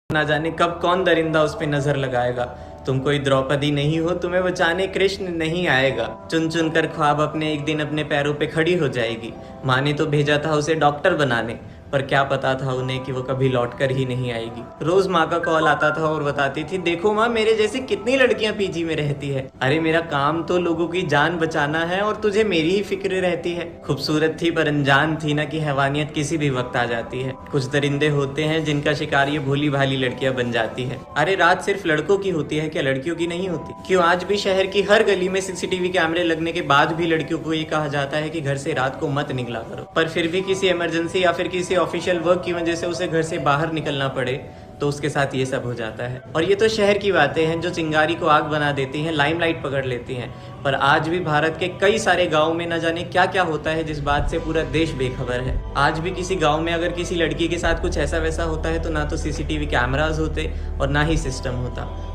ना जाने कब कौन दरिंदा उस पे नजर लगाएगा। तुम कोई द्रौपदी नहीं हो, तुम्हें बचाने कृष्ण नहीं आएगा। चुन चुन कर ख्वाब अपने एक दिन अपने पैरों पे खड़ी हो जाएगी। माँ ने तो भेजा था उसे डॉक्टर बनाने, पर क्या पता था उन्हें कि वो कभी लौट कर ही नहीं आएगी। रोज माँ का कॉल आता था और बताती थी, देखो माँ मेरे जैसी कितनी लड़कियां पीजी में रहती है। अरे मेरा काम तो लोगों की जान बचाना है और तुझे मेरी ही फिक्र रहती है। खूबसूरत थी पर अनजान थी ना कि हैवानियत किसी भी वक्त आ जाती है। कुछ दरिंदे होते हैं जिनका शिकार ये भोली भाली लड़कियां बन जाती है। अरे रात सिर्फ लड़कों की होती है क्या, लड़कियों की नहीं होती? क्यों आज भी शहर की हर गली में सीसीटीवी कैमरे लगने के बाद भी लड़कियों को ये कहा जाता है कि घर से रात को मत निकला करो, पर फिर भी किसी इमरजेंसी या फिर किसी ऑफिशियल वर्क की वजह से उसे घर से बाहर निकलना पड़े तो उसके साथ ये सब हो जाता है। और ये तो शहर की बातें हैं जो चिंगारी को आग बना देती हैं, लाइमलाइट पकड़ लेती हैं, पर आज भी भारत के कई सारे गाँव में न जाने क्या क्या होता है जिस बात से पूरा देश बेखबर है। आज भी किसी गाँव में अगर किसी लड़की के साथ कुछ ऐसा वैसा होता है तो ना तो सीसीटीवी कैमराज होते और ना ही सिस्टम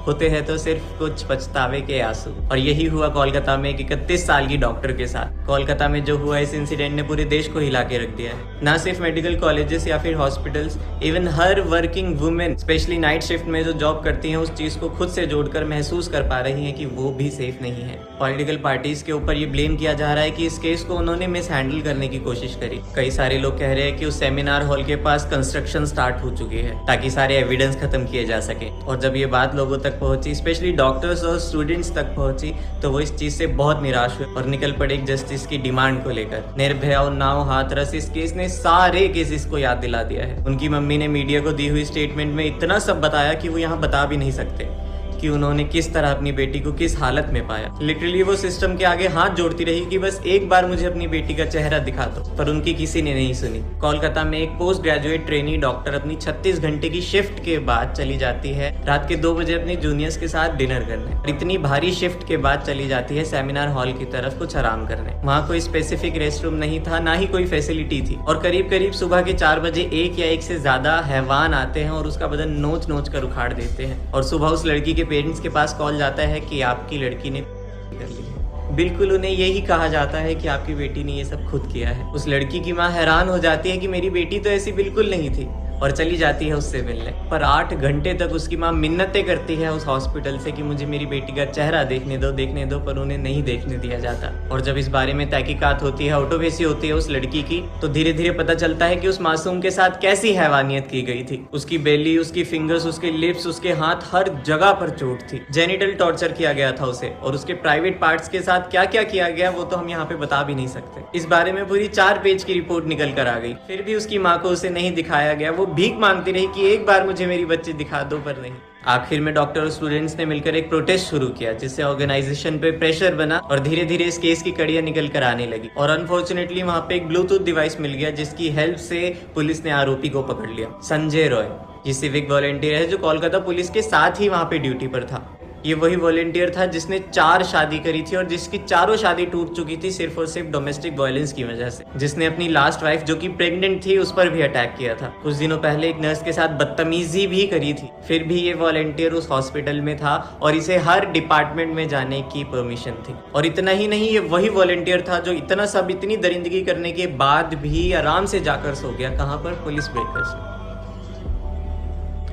होते हैं तो सिर्फ कुछ पछतावे के आंसू। और यही हुआ कोलकाता में एक 31 साल की डॉक्टर के साथ। कोलकाता में जो हुआ इस इंसिडेंट ने पूरे देश को हिला के रख दिया है। ना सिर्फ मेडिकल कॉलेजेस या फिर हॉस्पिटल्स, इवन हर working women specially night shift में जो जॉब करती हैं उस चीज को खुद से जोड़कर महसूस कर पा रही हैं कि वो भी सेफ नहीं है। पॉलिटिकल पार्टीज के ऊपर ये ब्लेम किया जा रहा है कि इस केस को उन्होंने मिस हैंडल करने की कोशिश करी। कई सारे लोग कह रहे हैं कि उस सेमिनार हॉल के पास कंस्ट्रक्शन स्टार्ट हो चुकी है ताकि सारे एविडेंस खत्म किए जा सके। और जब ये बात लोगों तक पहुंची, स्पेशली डॉक्टर्स और स्टूडेंट्स तक पहुंची, तो वो इस चीज से बहुत निराश हुए और निकल पड़े एक जस्टिस की डिमांड को लेकर। निर्भया और नाव हाथरस इस केस ने सारे केसेस को याद दिला दिया है। उनकी मम्मी ने मीडिया को दी हुई स्टेटमेंट में इतना सब बताया कि वो यहाँ बता भी नहीं सकते कि उन्होंने किस तरह अपनी बेटी को किस हालत में पाया। लिटरली वो सिस्टम के आगे हाथ जोड़ती रही कि बस एक बार मुझे अपनी बेटी का चेहरा दिखा दो, पर उनकी किसी ने नहीं सुनी। कोलकाता में एक पोस्ट ग्रेजुएट ट्रेनी डॉक्टर अपनी 36 घंटे की शिफ्ट के बाद चली जाती है रात के 2 बजे अपने जूनियर्स के साथ डिनर करने। इतनी भारी शिफ्ट के बाद चली जाती है सेमिनार हॉल की तरफ कुछ आराम करने। वहाँ कोई स्पेसिफिक रेस्ट रूम नहीं था, ना ही कोई फैसिलिटी थी, और करीब करीब सुबह के 4 बजे एक या एक से ज्यादा हैवान आते हैं और उसका बदन नोच नोच कर उखाड़ देते हैं। और सुबह उस लड़की के पेरेंट्स के पास कॉल जाता है कि आपकी लड़की ने कर ली। बिल्कुल उन्हें यही कहा जाता है कि आपकी बेटी ने ये सब खुद किया है। उस लड़की की माँ हैरान हो जाती है कि मेरी बेटी तो ऐसी बिल्कुल नहीं थी, और चली जाती है उससे मिलने। पर 8 घंटे तक उसकी माँ मिन्नतें करती है उस हॉस्पिटल से कि मुझे मेरी बेटी का चेहरा देखने दो, पर उन्हें नहीं देखने दिया जाता। और जब इस बारे में तहकीकात होती है, ऑटोप्सी होती है उस लड़की की, तो धीरे धीरे पता चलता है कि उस मासूम के साथ कैसी हैवानियत की गई थी। उसकी बेली, उसकी फिंगर्स, उसके लिप्स, उसके हाथ, हर जगह पर चोट थी। जेनिटल टॉर्चर किया गया था उसे, और उसके प्राइवेट पार्ट्स के साथ क्या क्या किया गया वो तो हम यहाँ पे बता भी नहीं सकते। इस बारे में पूरी 4 पेज की रिपोर्ट निकल कर आ गई। फिर भी उसकी माँ को उसे नहीं दिखाया गया। वो भीख मांगती रही कि एक बार मुझे मेरी बच्ची दिखा दो, पर नहीं। आखिर में डॉक्टर और स्टूडेंट्स ने मिलकर एक प्रोटेस्ट शुरू किया, जिससे ऑर्गेनाइजेशन पे प्रेशर बना और धीरे धीरे इस केस की कड़ियां निकल कर आने लगी। और अनफॉर्चुनेटली वहां पे एक ब्लूटूथ डिवाइस मिल गया जिसकी हेल्प से पुलिस ने आरोपी को पकड़ लिया। संजय रॉय, ये सिविक वॉलंटियर है जो कोलकाता पुलिस के साथ ही वहां पे ड्यूटी पर था। ये वही वॉलंटियर था जिसने 4 शादी करी थी और जिसकी चारों शादी टूट चुकी थी सिर्फ और सिर्फ डोमेस्टिक वायलेंस की वजह से। जिसने अपनी लास्ट वाइफ जो कि प्रेग्नेंट थी उस पर भी अटैक किया था। कुछ दिनों पहले एक नर्स के साथ बदतमीजी भी करी थी। फिर भी ये वॉलंटियर उस हॉस्पिटल में था और इसे हर डिपार्टमेंट में जाने की परमिशन थी। और इतना ही नहीं, ये वही वॉलंटियर था जो इतनी दरिंदगी करने के बाद भी आराम से जाकर सो गया। कहाँ पर? पुलिस ब्रेकर्स में।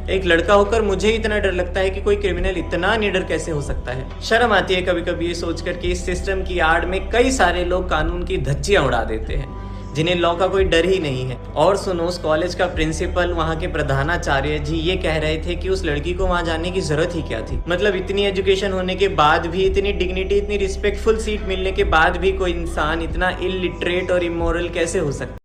एक लड़का होकर मुझे इतना डर लगता है कि कोई क्रिमिनल इतना निडर कैसे हो सकता है। शर्म आती है कभी कभी ये सोचकर कि इस सिस्टम की आड़ में कई सारे लोग कानून की धज्जियां उड़ा देते हैं जिन्हें लॉ का कोई डर ही नहीं है। और सुनो, उस कॉलेज का प्रिंसिपल, वहाँ के प्रधानाचार्य जी ये कह रहे थे कि उस लड़की को वहाँ जाने की जरूरत ही क्या थी। मतलब इतनी एजुकेशन होने के बाद भी, इतनी डिग्निटी, इतनी रिस्पेक्टफुल सीट मिलने के बाद भी कोई इंसान इतना इलिटरेट और इमोरल कैसे हो सकता है।